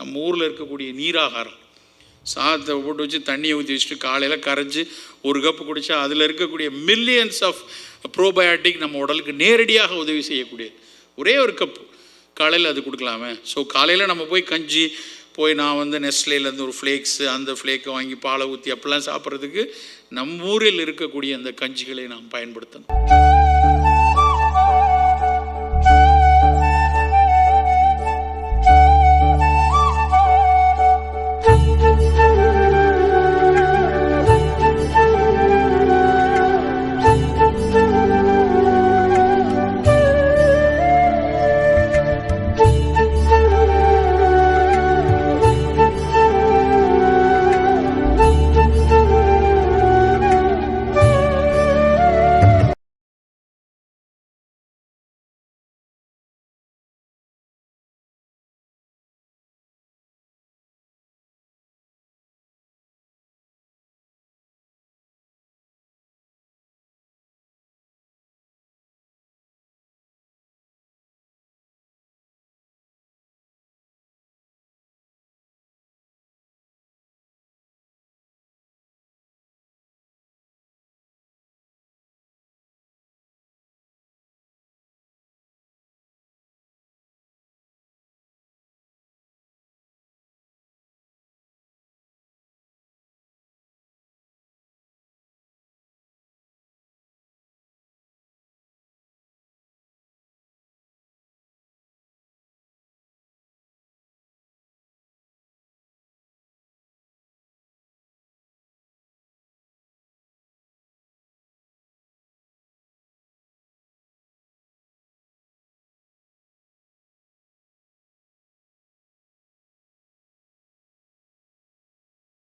நம்ம ஊரில் இருக்கக்கூடிய நீராகாரம், சாதத்தை போட்டு வச்சு தண்ணியை ஊற்றி வச்சுட்டு காலையில் கரைஞ்சி ஒரு கப்பு குடித்தா அதில் இருக்கக்கூடிய மில்லியன்ஸ் ஆஃப் ப்ரோபயோட்டிக் நம்ம உடலுக்கு நேரடியாக உதவி செய்யக்கூடியது. ஒரே ஒரு கப்பு காலையில் அது கொடுக்கலாமே. ஸோ காலையில் நம்ம போய் கஞ்சி போய் நான் நெஸ்லேலேருந்து ஒரு ஃப்ளேக்ஸு அந்த ஃப்ளேக்கை வாங்கி பாலை ஊற்றி அப்படிலாம் சாப்பிட்றதுக்கு நம்ம ஊரில் இருக்கக்கூடிய அந்த கஞ்சிகளை நாம் பயன்படுத்தணும்.